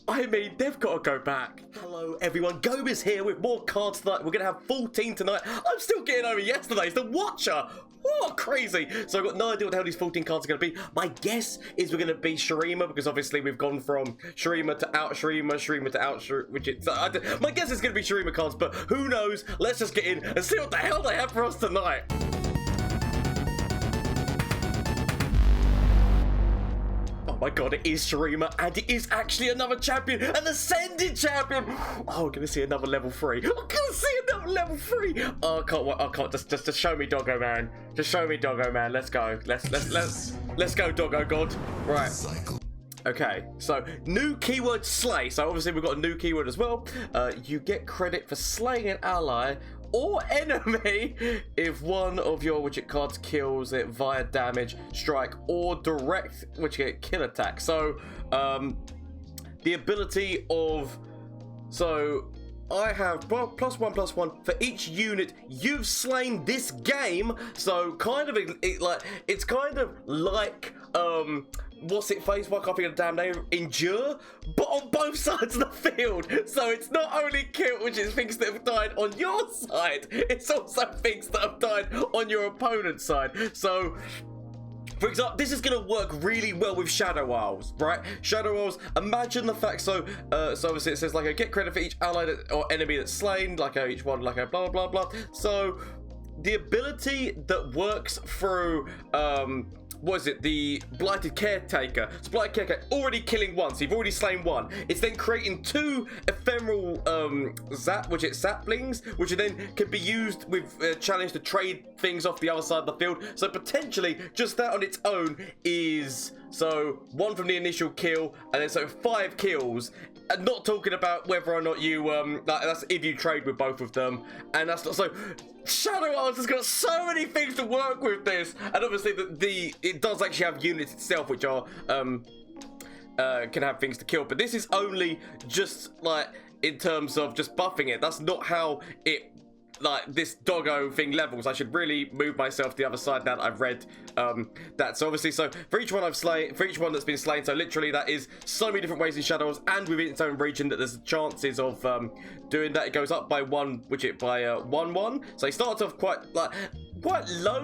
I mean, they've got to go back. Hello, everyone. Gomez here with more cards tonight. We're going to have 14 tonight. I'm still getting over yesterday's. The Watcher. What? Crazy. So I've got no idea what the hell these 14 cards are going to be. My guess is we're going to be Shurima, because obviously we've gone from Shurima to out Shurima, Shurima to out Shurima, which is... my guess is going to be Shurima cards, but who knows? Let's just get in and see what the hell they have for us tonight. Oh my god, it is Shurima, and it is actually another champion, an ascended champion. Oh, we're gonna see another level 3. I'm gonna see another level 3. Oh, I can't wait. I can't. Just show me Doggo Man. Just show me Doggo Man. Let's go. Let's go, Doggo God. Right. Okay, so new keyword slay. So obviously we've got a new keyword as well. You get credit for slaying an ally or enemy if one of your widget cards kills it via damage, strike, or direct, which get kill attack. So the ability of, so I have +1/+1 for each unit you've slain this game. So kind of it's kind of like what's it face? Why can't I think of the damn name? Endure, but on both sides of the field. So it's not only kill, which is things that have died on your side, it's also things that have died on your opponent's side. So for example, this is going to work really well with Shadow Isles, right? Shadow Isles, imagine the fact, so obviously it says like, get credit for each ally or enemy that's slain, like each one, like a blah, blah, blah. So the ability that works through, what is it, the Blighted Caretaker. So Blighted Caretaker already killing one, so you've already slain one. It's then creating 2 ephemeral saplings, which then can be used with challenge to trade things off the other side of the field. So potentially, just that on its own is, so 1 from the initial kill, and then so 5 kills. And not talking about whether or not you, that's if you trade with both of them. And that's not, so Shadow Isles has got so many things to work with this. And obviously it does actually have units itself, which are, can have things to kill. But this is only just like in terms of just buffing it. That's not how it, like, this doggo thing levels. I should really move myself to the other side now that I've read that. So obviously, so for each one I've slain, for each one that's been slain, so literally that is so many different ways in Shadows and within its own region that there's chances of doing that. It goes up by 1, which it by 1/1. So he starts off quite low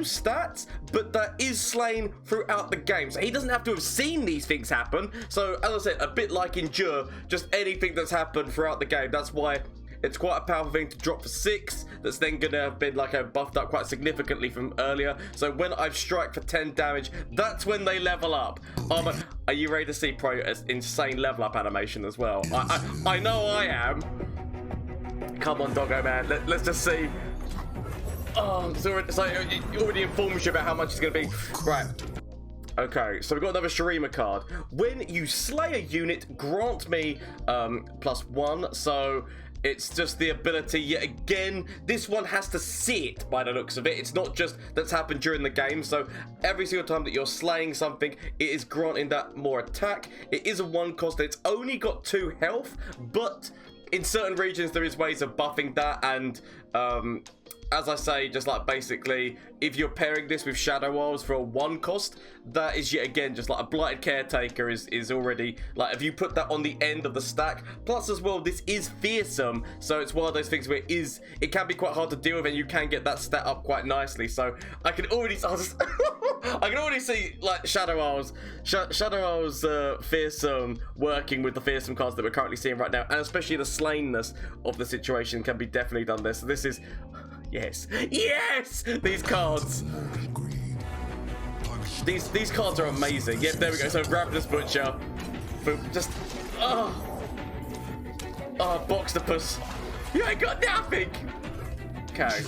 stats, but that is slain throughout the game. So he doesn't have to have seen these things happen. So as I said, a bit like Endure, just anything that's happened throughout the game. That's why it's quite a powerful thing to drop for 6. That's then going to have been like buffed up quite significantly from earlier. So when I've strike for 10 damage, that's when they level up. Are you ready to see Pro's insane level up animation as well? I know I am. Come on, Doggo Man. Let's just see. Oh, so it already informs you about how much it's going to be. Right. Okay, so we've got another Shurima card. When you slay a unit, grant me +1. So it's just the ability, yet again, this one has to see it by the looks of it. It's not just that's happened during the game. So every single time that you're slaying something, it is granting that more attack. It is a 1 cost. It's only got 2 health, but in certain regions there is ways of buffing that. And as I say, just like basically, if you're pairing this with Shadow Isles for a 1 cost, that is yet again just like a Blighted Caretaker is already, like, if you put that on the end of the stack. Plus as well, this is fearsome, so it's one of those things where it can be quite hard to deal with, and you can get that stat up quite nicely. So I can already, I can already see like Shadow Isles fearsome working with the fearsome cards that we're currently seeing right now, and especially the slainness of the situation can be definitely done there. So this is, yes, these cards. These cards are amazing. Yep, there we go. So Ravenous Butcher, just Boxtopus. You ain't got nothing. Okay.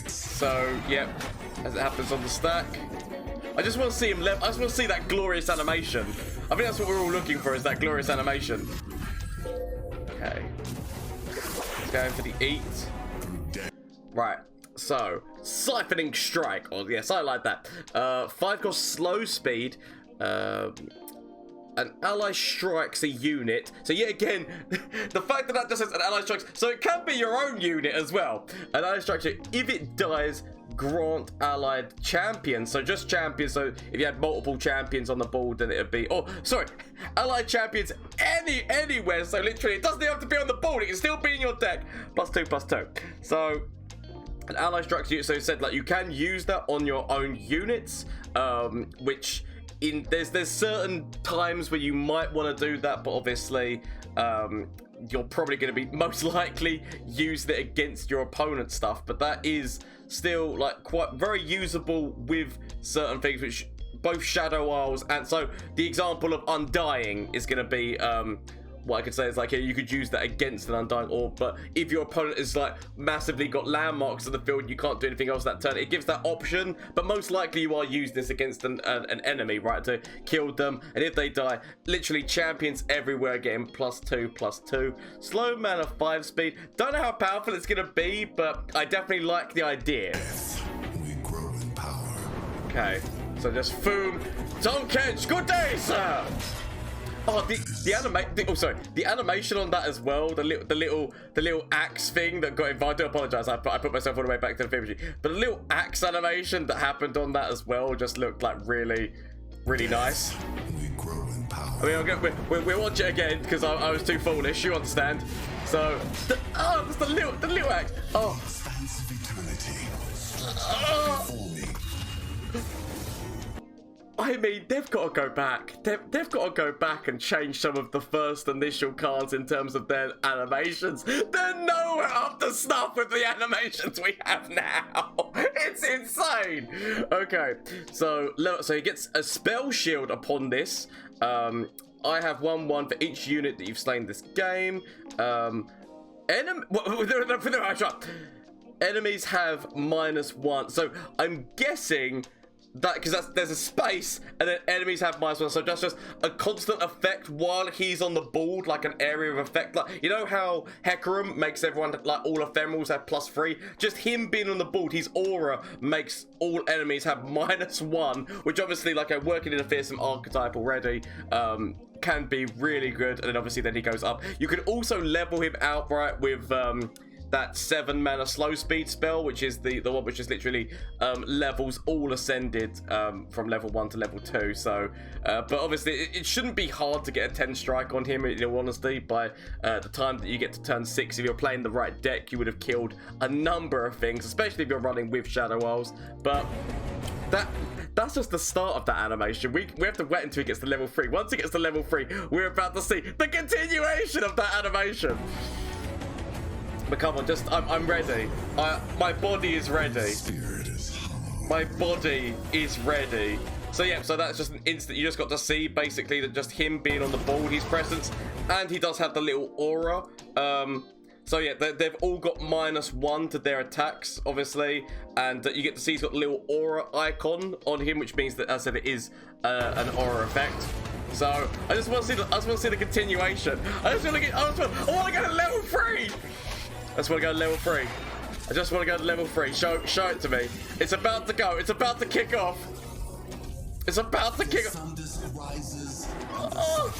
So yep, as it happens on the stack. I just want to see him I just want to see that glorious animation. I think that's what we're all looking for, is that glorious animation. Okay. Let's go for the eat. Right. So, Siphoning Strike. Oh, yes, I like that. 5 cost slow speed. An ally strikes a unit. So, yet again, the fact that just says an ally strikes, so it can be your own unit as well. An ally strikes it. If it dies, grant allied champions. So just champions. So if you had multiple champions on the board, then it'd be, oh, sorry, allied champions anywhere. So literally, it doesn't have to be on the board. It can still be in your deck. +2/+2. So an ally structure. So it said like you can use that on your own units, which there's certain times where you might want to do that, but obviously you're probably going to be most likely using it against your opponent's stuff. But that is still like quite very usable with certain things, which both Shadow Isles and so the example of Undying is going to be what I could say is like, yeah, you could use that against an Undying Orb, but if your opponent is like massively got landmarks on the field, you can't do anything else that turn. It gives that option, but most likely you are using this against an enemy, right, to kill them. And if they die, literally champions everywhere getting +2/+2. Slow mana 5 speed. Don't know how powerful it's gonna be, but I definitely like the idea. We grow in power. Okay, so just boom. Don't catch. Good day, sir. Oh, the animation on that as well. The little axe thing that got involved. I do apologize. I put myself all the way back to the film, but the little axe animation that happened on that as well just looked like really nice. We grow in power. I mean, we'll watch it again because I was too foolish. You understand? So, it's the little axe. Oh. Expanse of eternity. I mean, they've got to go back. They've got to go back and change some of the first initial cards in terms of their animations. They're nowhere up to snuff with the animations we have now. It's insane. Okay, so he gets a spell shield upon this. I have 1/1 for each unit that you've slain this game. Enemies have -1. So I'm guessing that because there's a space and then enemies have -1, so that's just a constant effect while he's on the board, like an area of effect. Like, you know how Hecarim makes everyone, like all ephemerals have +3? Just him being on the board, his aura makes all enemies have -1, which obviously, like, working in a fearsome archetype already, can be really good. And then obviously then he goes up. You can also level him outright with that 7 mana slow speed spell, which is the one which just literally levels all ascended from level 1 to level 2. So but obviously it shouldn't be hard to get a 10 strike on him, in all honesty. By the time that you get to turn 6, if you're playing the right deck, you would have killed a number of things, especially if you're running with Shadow Isles. But that's just the start of that animation. We have to wait until he gets to level 3. Once he gets to level 3, we're about to see the continuation of that animation. But come on, I'm ready. My body is ready. My body is ready. So yeah, so that's just an instant. You just got to see basically that just him being on the board, his presence, and he does have the little aura. So yeah, they've all got -1 to their attacks, obviously, and you get to see he's got the little aura icon on him, which means that, as I said, it is an aura effect. So I just want to see the continuation. I want to go to level 3. I just want to go to level 3. I just want to go to level 3. Show it to me. It's about to go. It's about to kick off. It's about to kick off. Oh.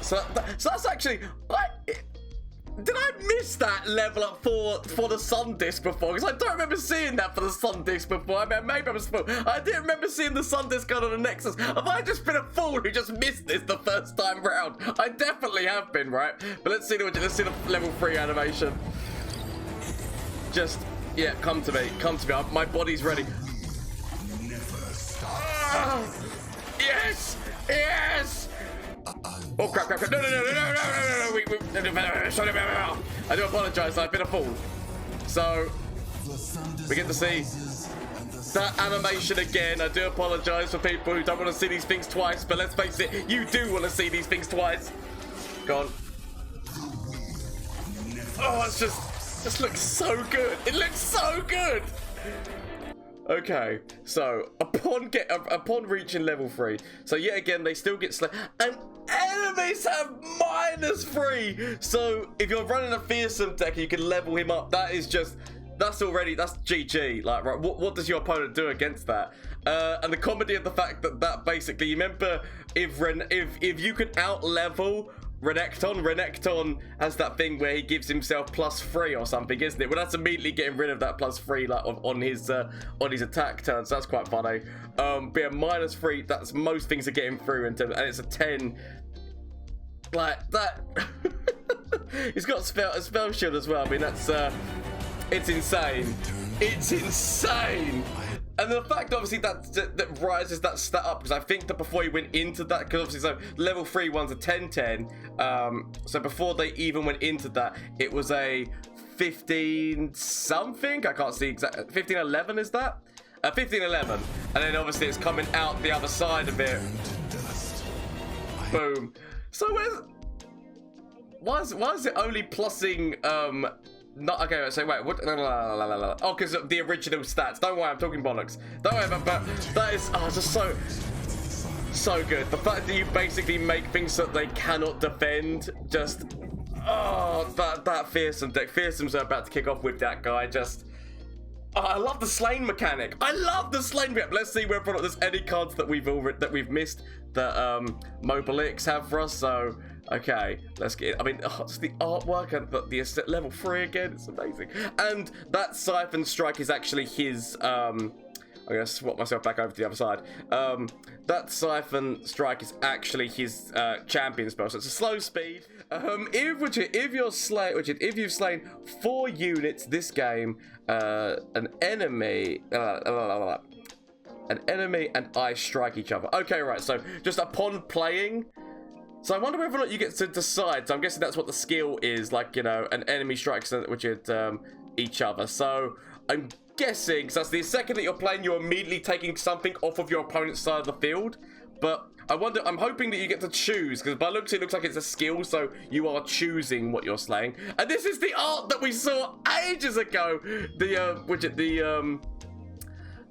So that's actually... Did I miss that level up for the Sun Disc before? Because I don't remember seeing that for the Sun Disc before. I mean, maybe I was fool. I didn't remember seeing the Sun Disc card on the Nexus. Have I just been a fool who just missed this the first time round? I definitely have been, right? But let's see the level 3 animation. Just, yeah, come to me. Come to me. My body's ready. Yes! Yes! Oh crap! No! I do apologize. I've been a fool. So we get to see that animation again. I do apologize for people who don't want to see these things twice, but let's face it, you do want to see these things twice. Go on. Oh, it's just looks so good. It looks so good. Okay, so upon reaching level 3, so yet again they still get and enemies have -3. So if you're running a fearsome deck, you can level him up. That's GG. Like, right, what does your opponent do against that? And the comedy of the fact that basically, you remember if you can out level Renekton has that thing where he gives himself +3 or something, isn't it? Well, that's immediately getting rid of that +3 like on his attack turn, so that's quite funny. But yeah, -3, that's most things are getting through and it's a 10. Like that. He's got a spell shield as well. I mean, that's it's insane. It's insane. And the fact, obviously, that rises that stat up, because I think that before he went into that, because obviously, so level 3 one's a 10-10. So before they even went into that, it was a 15 something. I can't see exactly. 15-11 is that? 15-11, and then obviously it's coming out the other side of it. Boom. So why is it only plussing not okay, so wait, what? Oh, because of the original stats. Don't worry, I'm talking bollocks. Don't worry about that. That is just so good. The fact that you basically make things so that they cannot defend, just that fearsome deck. Fearsomes are about to kick off with that guy. Just I love the slain mechanic. I love the slain mechanic. Let's see whether or not there's any cards that we've missed that Mobile X have for us. So okay, let's get it. I mean, just the artwork and the level 3 again. It's amazing. And that Siphon Strike is actually his. I'm gonna swap myself back over to the other side. That Siphon Strike is actually his champion spell, so it's a slow speed. If you've slain 4 units this game, an enemy and I strike each other. Okay, right. So just upon playing. So I wonder whether or not you get to decide. So I'm guessing that's what the skill is, like, you know, an enemy strikes each other. So I'm guessing, so that's the second that you're playing, you're immediately taking something off of your opponent's side of the field. But I'm hoping that you get to choose, because by looks it looks like it's a skill, so you are choosing what you're slaying. And this is the art that we saw ages ago.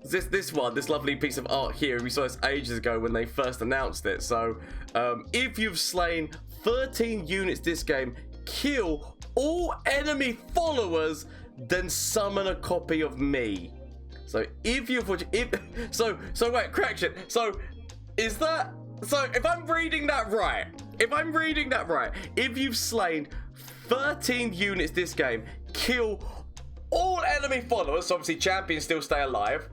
This lovely piece of art here, we saw this ages ago when they first announced it. So if you've slain 13 units this game, kill all enemy followers, then summon a copy of me. So wait, correction. So is that, so if I'm reading that right, if you've slain 13 units this game, kill all enemy followers, so obviously champions still stay alive,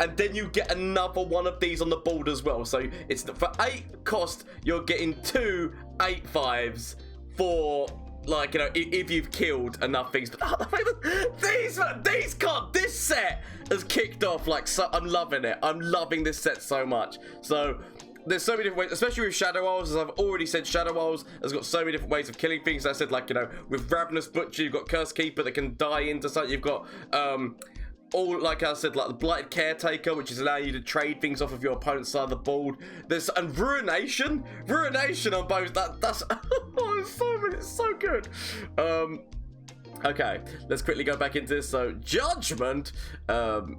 and then you get another one of these on the board as well. So it's for 8 cost, you're getting 2 8/5s for, like, you know, if you've killed enough things. But this set has kicked off, like, so I'm loving it. I'm loving this set so much. So there's so many different ways, especially with Shadow Owls. As I've already said, Shadow Owls has got so many different ways of killing things. I said, like, you know, with Ravenous Butcher, you've got Curse Keeper that can die into something. You've got all, like I said, like the Blighted Caretaker, which is allowing you to trade things off of your opponent's side of the board. And Ruination on both. That's it's so good. Okay, let's quickly go back into this. So Judgment,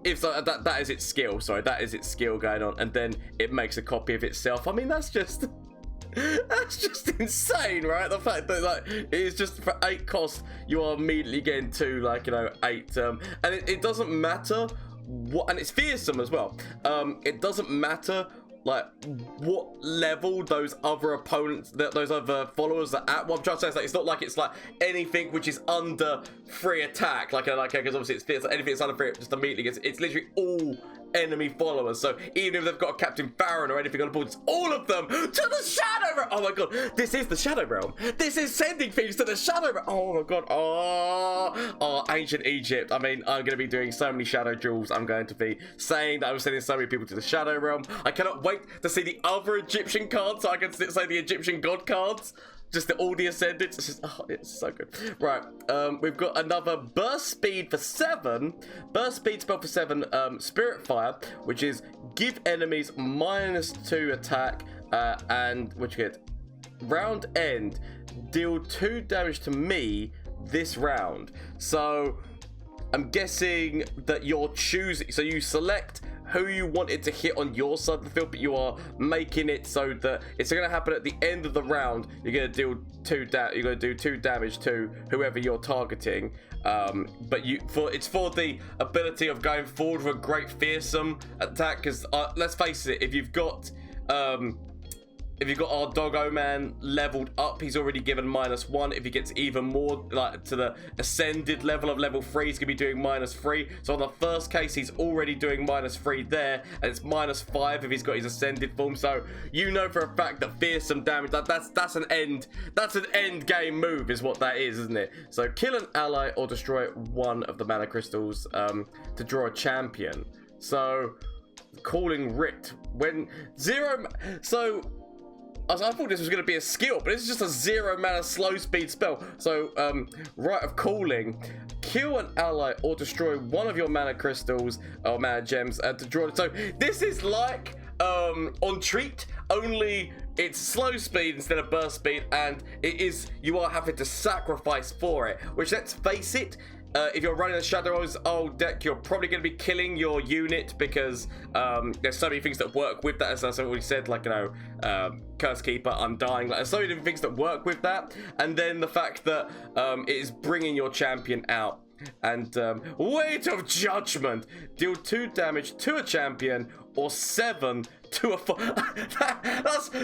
if so, that is its skill. Sorry, that is its skill going on, and then it makes a copy of itself. I mean, that's just insane, right? The fact that, like, it is just for 8 cost, you are immediately getting 2, like, you know, 8. And it doesn't matter what, and it's fearsome as well. It doesn't matter, like, what level those other opponents, those other followers are at. What I'm trying to say is, like, it's not like it's like anything which is under 3 attack, because obviously it's fearsome. Anything that's under 3, it just immediately gets. It's literally all enemy followers. So even if they've got a Captain Baron or anything on the board, it's all of them to the Shadow Realm. Oh my god, this is the Shadow Realm. This is sending things to the Shadow Realm. Oh my god. Oh, ancient Egypt. I mean, I'm going to be doing so many Shadow Jewels. I'm going to be saying that I'm sending so many people to the Shadow Realm. I cannot wait to see the other Egyptian cards, so I can say the Egyptian god cards. Just all the Ascendants. It's just, it's so good. Right, we've got another Burst Speed for 7. Burst Speed spell for 7, Spirit Fire, which is give enemies -2 attack, and what you get? Round end, deal 2 damage to me this round. So I'm guessing that you're choosing, so you select who you want it to hit on your side of the field, but you are making it so that it's going to happen at the end of the round. You're going to deal 2 damage to whoever you're targeting. But it's for the ability of going forward with a great fearsome attack. Because let's face it, if you've got if you've got our doggo man leveled up, he's already given -1. If he gets even more, like to the ascended level of level 3, he's gonna be doing -3. So on the first case, he's already doing -3 there, and it's -5 if he's got his ascended form. So you know for a fact that fearsome damage, that's an end game move, is what that is, isn't it? So kill an ally or destroy one of the mana crystals to draw a champion. So calling RITE when 0. So I thought this was going to be a skill, but it's just a 0 mana slow speed spell. So, Rite of Calling, kill an ally or destroy one of your mana crystals or mana gems to draw it. So this is like on Treat, only it's slow speed instead of burst speed, and you are having to sacrifice for it, which, let's face it, if you're running a Shadow's old deck, you're probably going to be killing your unit, because there's so many things that work with that, as I already said, like, you know, Curse Keeper, Undying, like, there's so many different things that work with that, and then the fact that it is bringing your champion out. And Weight of Judgment, deal 2 damage to a champion or 7 to a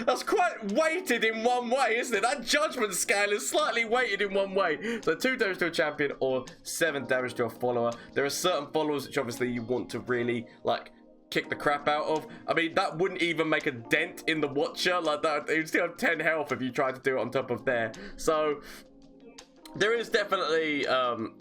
that's quite weighted in one way, isn't it? That judgment scale is slightly weighted in one way. So 2 damage to a champion or 7 damage to a follower. There are certain followers which obviously you want to really like kick the crap out of. I mean, that wouldn't even make a dent in the Watcher. Like that, you'd still have 10 health if you tried to do it on top of there. So there is definitely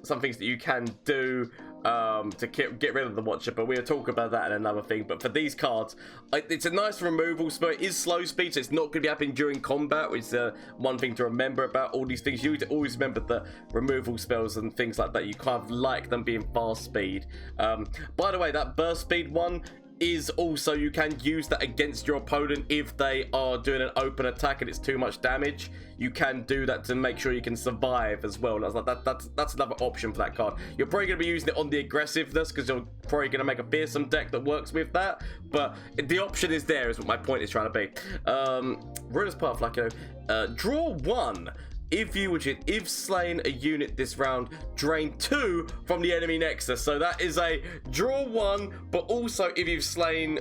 some things that you can do to get rid of the Watcher, but we'll talk about that in another thing. But for these cards, it's a nice removal spell. It is slow speed, so it's not going to be happening during combat, which is one thing to remember about all these things. You need to always remember the removal spells and things like that. You kind of like them being fast speed. By the way, that burst speed one is also, you can use that against your opponent if they are doing an open attack and it's too much damage. You can do that to make sure you can survive as well. That's another option for that card. You're probably going to be using it on the aggressiveness, because you're probably going to make a fearsome deck that works with that, but the option is there, is what my point is trying to be. RUINOUS Path, like, you know, draw 1. If slain a unit this round, drain 2 from the enemy nexus. So that is a draw 1, but also if you've slain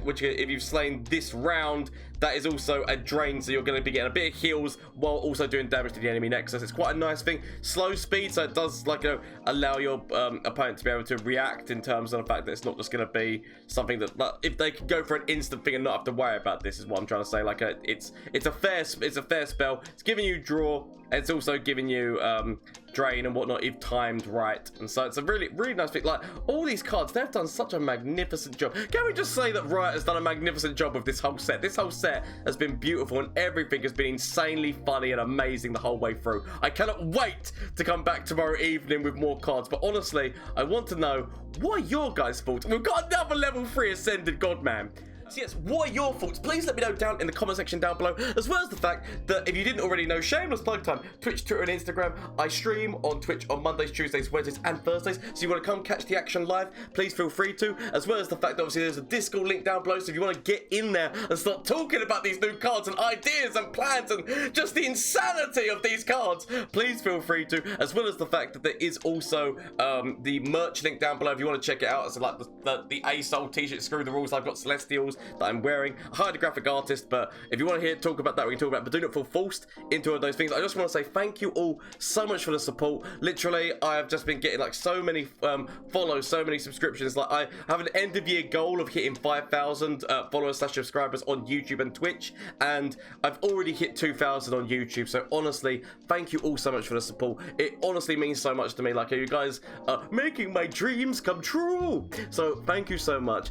this round, that is also a drain, so you're going to be getting a bit of heals while also doing damage to the enemy nexus. It's quite a nice thing. Slow speed, so it does, like, you know, allow your opponent to be able to react in terms of the fact that it's not just going to be something that, like, if they can go for an instant thing and not have to worry about this, is what I'm trying to say. Like, it's a fair spell. It's giving you draw. It's also giving you drain and whatnot if timed right, and so it's a really nice thing. Like, all these cards, they've done such a magnificent job. Can we just say that Riot has done a magnificent job with this whole set? This whole set has been beautiful, and everything has been insanely funny and amazing the whole way through. I cannot wait to come back tomorrow evening with more cards, but honestly, I want to know, what are your guys' thoughts? We've got another level 3 Ascended Godman. So yes, what are your thoughts? Please let me know down in the comment section down below, as well as the fact that if you didn't already know, shameless plug time, Twitch, Twitter and Instagram. I stream on Twitch on Mondays, Tuesdays, Wednesdays and Thursdays, so you want to come catch the action live, please feel free to, as well as the fact that obviously there's a Discord link down below, so if you want to get in there and start talking about these new cards and ideas and plans and just the insanity of these cards, please feel free to, as well as the fact that there is also the merch link down below if you want to check it out. So like the A-Soul t-shirt, Screw the Rules, I've got Celestials that I'm wearing. I hired a graphic artist, but if you want to talk about that, we can talk about it, but do not feel forced into one of those things. I just want to say thank you all so much for the support. Literally, I have just been getting like so many follows, so many subscriptions. Like, I have an end of year goal of hitting 5,000 followers / subscribers on YouTube and Twitch, and I've already hit 2,000 on YouTube. So honestly, thank you all so much for the support. It honestly means so much to me. Like, you guys are making my dreams come true. So thank you so much.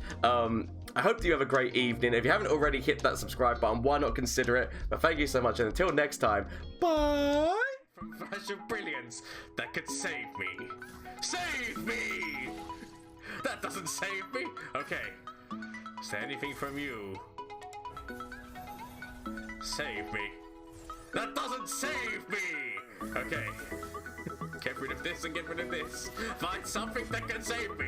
I hope that you have a great evening. If you haven't already hit that subscribe button, why not consider it? But thank you so much, and until next time, bye! From Flash of Brilliance that could save me. Save me! That doesn't save me. Okay. Say anything from you. Save me. That doesn't save me! Okay. Get rid of this and get rid of this. Find something that can save me.